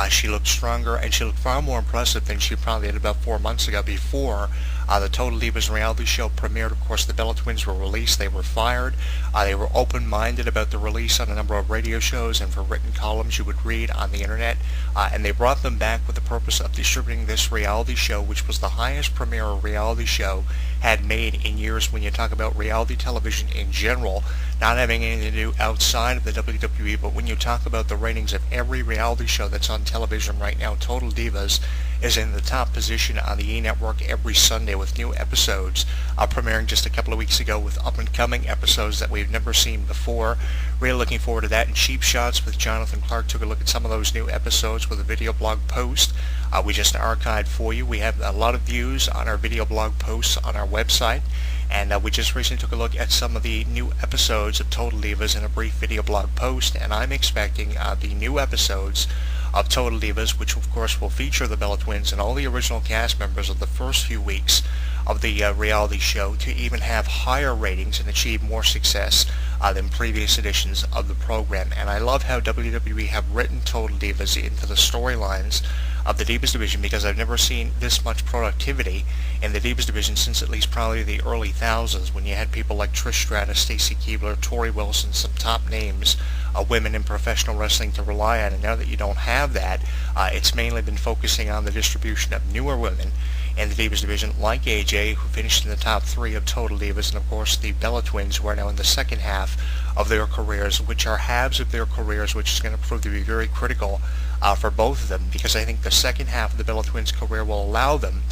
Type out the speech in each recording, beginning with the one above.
She looked stronger, and she looked far more impressive than she probably did about 4 months ago before the Total Divas reality show premiered. Of course, the Bella Twins were released. They were fired. They were open-minded about the release on a number of radio shows and for written columns you would read on the internet. And they brought them back with the purpose of distributing this reality show, which was the highest premiere a reality show had made in years when you talk about reality television in general, not having anything to do outside of the WWE, but when you talk about the ratings of every reality show that's on television right now, Total Divas is in the top position on the E! Network every Sunday with new episodes premiering just a couple of weeks ago with up-and-coming episodes that we've never seen before. Really looking forward to that. And Cheap Shots with Jonathan Clarke took a look at some of those new episodes with a video blog post we just archived for you. We have a lot of views on our video blog posts on our website, and we just recently took a look at some of the new episodes of Total Divas in a brief video blog post, and I'm expecting the new episodes of Total Divas, which of course will feature the Bella Twins and all the original cast members of the first few weeks of the reality show, to even have higher ratings and achieve more success than previous editions of the program. And I love how WWE have written Total Divas into the storylines of the Divas division, because I've never seen this much productivity in the Divas division since at least probably the early thousands, when you had people like Trish Stratus, Stacy Keibler, Tori Wilson, some top names of women in professional wrestling to rely on. And now that you don't have that, it's mainly been focusing on the distribution of newer women in the Divas division, like AJ, who finished in the top 3 of Total Divas, and of course the Bella Twins, who are now in the second half of their careers, which are halves of their careers, which is going to prove to be very critical for both of them, because I think the second half of the Bella Twins' career will allow them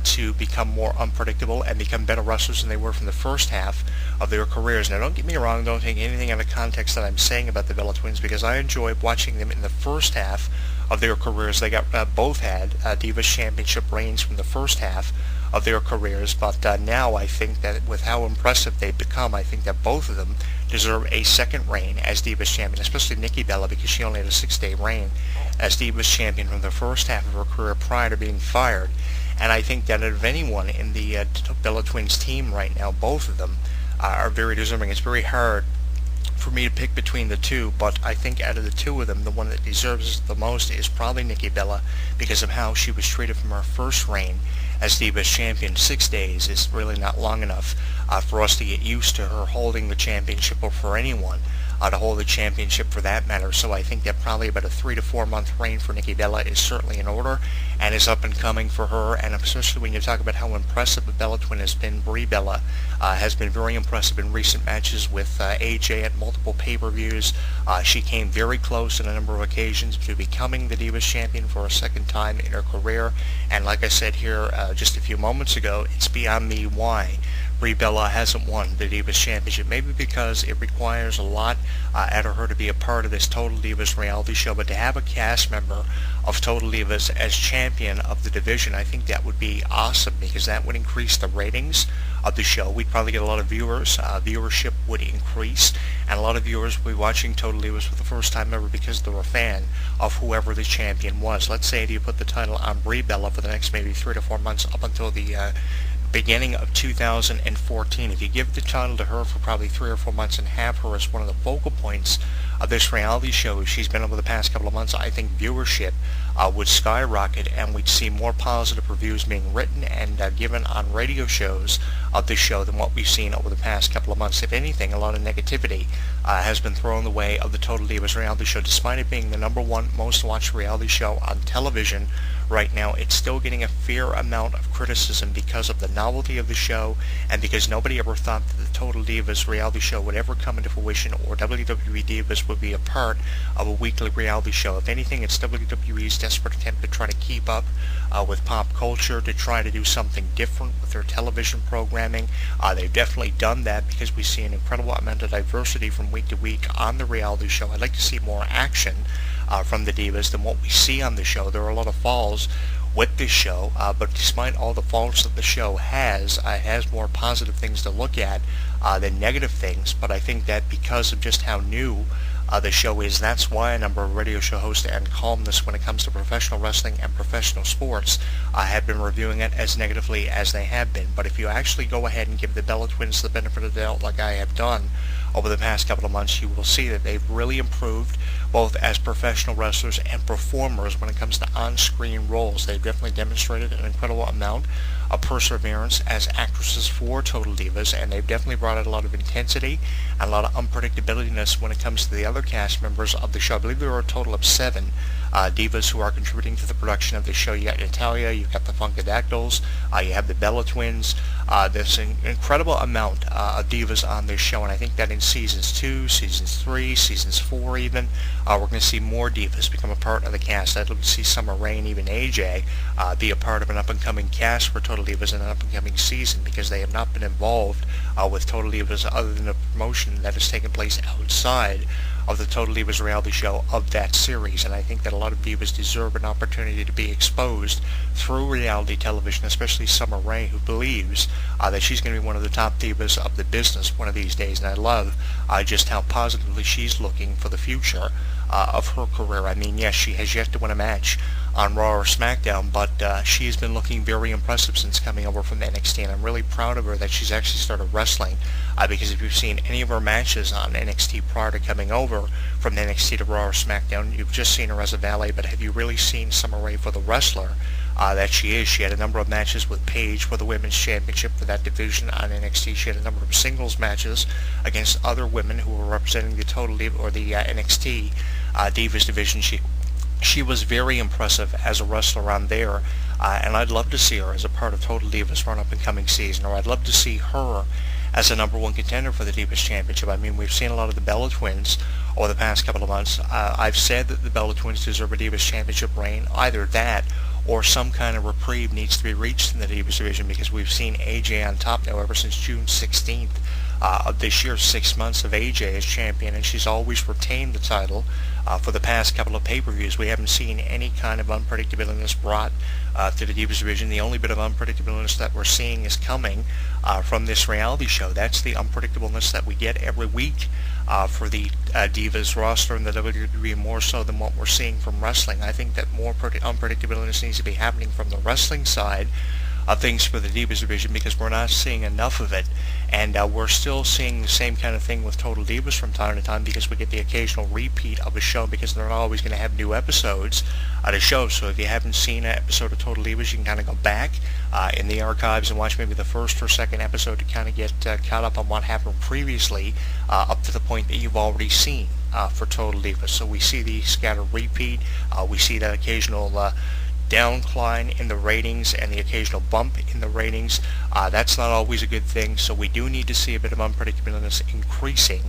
to become more unpredictable and become better wrestlers than they were from the first half of their careers. Now, don't get me wrong, don't take anything out of context that I'm saying about the Bella Twins, because I enjoy watching them in the first half of their careers. They got both had Divas Championship reigns from the first half of their careers, but now I think that with how impressive they've become, I think that both of them deserve a second reign as Divas Champion, especially Nikki Bella, because she only had a 6-day reign as Divas Champion from the first half of her career prior to being fired. And I think that of anyone in the Bella Twins team right now, both of them are very deserving. It's very hard for me to pick between the two, but I think out of the two of them, the one that deserves it the most is probably Nikki Bella, because of how she was treated from her first reign as Divas Champion. 6 days is really not long enough for us to get used to her holding the championship, or for anyone to hold the championship for that matter. So I think that probably about a 3 to 4 month reign for Nikki Bella is certainly in order, and is up and coming for her. And especially when you talk about how impressive the Bella Twin has been, Brie Bella has been very impressive in recent matches with AJ at multiple pay-per-views. She came very close on a number of occasions to becoming the Divas Champion for a second time in her career. And like I said here just a few moments ago, it's beyond me why Brie Bella hasn't won the Divas Championship. Maybe because it requires a lot out of her to be a part of this Total Divas reality show, but to have a cast member of Total Divas as champion of the division, I think that would be awesome, because that would increase the ratings of the show. We'd probably get a lot of viewers. Viewership would increase, and a lot of viewers would be watching Total Divas for the first time ever because they're a fan of whoever the champion was. Let's say you put the title on Brie Bella for the next maybe 3 to 4 months up until the beginning of 2014. If you give the title to her for probably 3 or 4 months and have her as one of the focal points of this reality show she's been over the past couple of months, I think viewership would skyrocket, and we'd see more positive reviews being written and given on radio shows of this show than what we've seen over the past couple of months. If anything, a lot of negativity has been thrown the way of the Total Divas reality show. Despite it being the #1 most watched reality show on television right now, it's still getting a fair amount of criticism because of the novelty of the show, and because nobody ever thought that the Total Divas reality show would ever come into fruition, or WWE Divas would be a part of a weekly reality show. If anything, it's WWE's desperate attempt to try to keep up with pop culture, to try to do something different with their television programming. They've definitely done that, because we see an incredible amount of diversity from week to week on the reality show. I'd like to see more action from the Divas than what we see on the show. There are a lot of falls with this show, but despite all the faults that the show has, it has more positive things to look at than negative things. But I think that because of just how new the show is, that's why a number of radio show hosts and columnists, when it comes to professional wrestling and professional sports, have been reviewing it as negatively as they have been. But if you actually go ahead and give the Bella Twins the benefit of the doubt, like I have done over the past couple of months, you will see that they've really improved both as professional wrestlers and performers when it comes to on-screen roles. They've definitely demonstrated an incredible amount of perseverance as actresses for Total Divas, and they've definitely brought out a lot of intensity and a lot of unpredictability when it comes to the other cast members of the show. I believe there are a total of 7 divas who are contributing to the production of the show. You got Natalia, you got the Funkadactyls, you have the Bella Twins. There's an incredible amount of divas on this show, and I think that in seasons 2, seasons 3, seasons 4 even, we're going to see more divas become a part of the cast. I'd love to see Summer Rae and even AJ be a part of an up-and-coming cast for Total Divas in an up-and-coming season, because they have not been involved with Total Divas other than a promotion that has taken place outside of the Total Divas reality show of that series. And I think that a lot of divas deserve an opportunity to be exposed through reality television, especially Summer Rae, who believes that she's going to be one of the top divas of the business one of these days. And I love just how positively she's looking for the future of her career. I mean, yes, she has yet to win a match on Raw or SmackDown, but she has been looking very impressive since coming over from NXT, and I'm really proud of her that she's actually started wrestling, because if you've seen any of her matches on NXT prior to coming over from NXT to Raw or SmackDown, you've just seen her as a valet, but have you really seen Summer Rae for the wrestler that she is? She had a number of matches with Paige for the Women's Championship for that division on NXT. She had a number of singles matches against other women who were representing the Total Diva or the NXT Divas division. She was very impressive as a wrestler on there, and I'd love to see her as a part of Total Divas for an up-and-coming season, or I'd love to see her as a number 1 contender for the Divas Championship. I mean, we've seen a lot of the Bella Twins over the past couple of months. I've said that the Bella Twins deserve a Divas Championship reign. Either that or some kind of reprieve needs to be reached in the Divas division, because we've seen AJ on top now ever since June 16th of this year. 6 months of AJ as champion, and she's always retained the title for the past couple of pay-per-views. We haven't seen any kind of unpredictability brought to the Divas division. The only bit of unpredictability that we're seeing is coming from this reality show. That's the unpredictableness that we get every week for the Divas roster and the WWE, more so than what we're seeing from wrestling. I think that more unpredictability needs to be happening from the wrestling side of things for the Divas division, because we're not seeing enough of it, and we're still seeing the same kind of thing with Total Divas from time to time, because we get the occasional repeat of a show, because they're not always going to have new episodes to show. So if you haven't seen an episode of Total Divas, you can kind of go back in the archives and watch maybe the first or second episode to kind of get caught up on what happened previously up to the point that you've already seen for Total Divas. So we see the scattered repeat, we see that occasional downcline in the ratings and the occasional bump in the ratings. That's not always a good thing, so we do need to see a bit of unpredictability increasing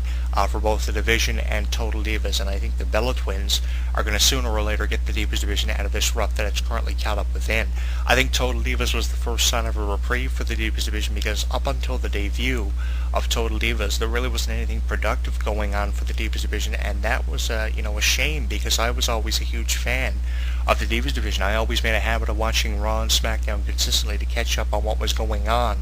for both the division and Total Divas, and I think the Bella Twins are going to sooner or later get the Divas division out of this rut that it's currently caught up within. I think Total Divas was the first sign of a reprieve for the Divas division, because up until the debut of Total Divas, there really wasn't anything productive going on for the Divas division, and that was a shame, because I was always a huge fan of the Divas division. I always made a habit of watching Raw and SmackDown consistently to catch up on what was going on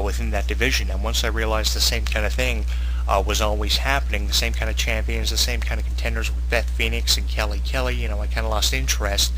within that division, and once I realized the same kind of thing was always happening, the same kind of champions, the same kind of contenders with Beth Phoenix and Kelly, I kind of lost interest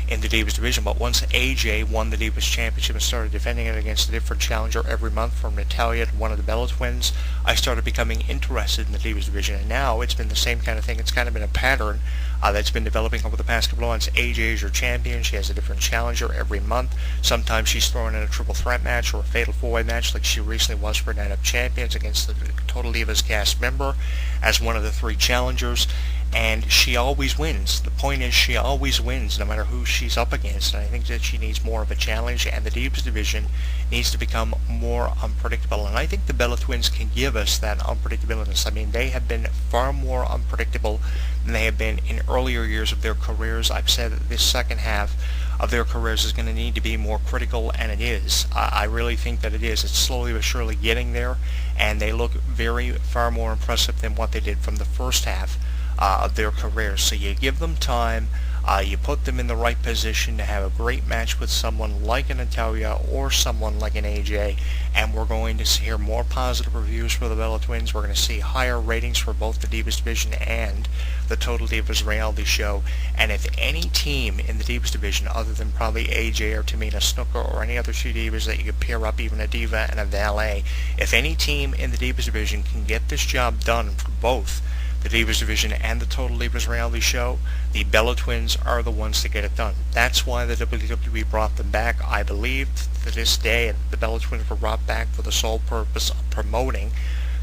in the Divas division. But once AJ won the Divas Championship and started defending it against a different challenger every month, from Natalia to one of the Bella Twins, I started becoming interested in the Divas division, and now it's been the same kind of thing. It's kind of been a pattern that's been developing over the past couple of months. AJ is your champion. She has a different challenger every month. Sometimes she's thrown in a triple threat match or a fatal four-way match, like she recently was for Night of Champions against the Total Divas cast member as one of the 3 challengers, and she always wins. The point is, she always wins no matter who she's up against, and I think that she needs more of a challenge, and the Divas division needs to become more unpredictable, and I think the Bella Twins can give us that unpredictability. I mean, they have been far more unpredictable than they have been in earlier years of their careers. I've said that this second half of their careers is going to need to be more critical, and it is. I really think that it is. It's slowly but surely getting there, and they look far more impressive than what they did from the first half of their careers. So you give them time, You put them in the right position to have a great match with someone like an Natalia or someone like an AJ, and we're going to hear more positive reviews for the Bella Twins. We're going to see higher ratings for both the Divas division and the Total Divas reality show. And if any team in the Divas division, other than probably AJ or Tamina Snuka or any other two Divas that you could pair up, even a Diva and a Valet, if any team in the Divas division can get this job done for both the Divas division and the Total Divas reality show, the Bella Twins are the ones to get it done. That's why the WWE brought them back. I believe to this day the Bella Twins were brought back for the sole purpose of promoting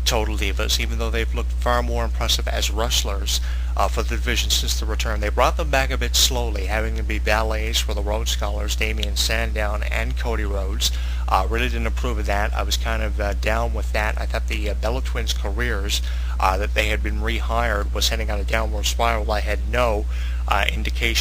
Total Divas, even though they've looked far more impressive as wrestlers for the division since the return. They brought them back a bit slowly, having them be valets for the Rhodes Scholars, Damian Sandown and Cody Rhodes. Really didn't approve of that. I was kind of down with that. I thought the Bella Twins' careers that they had been rehired was heading on a downward spiral. I had no indication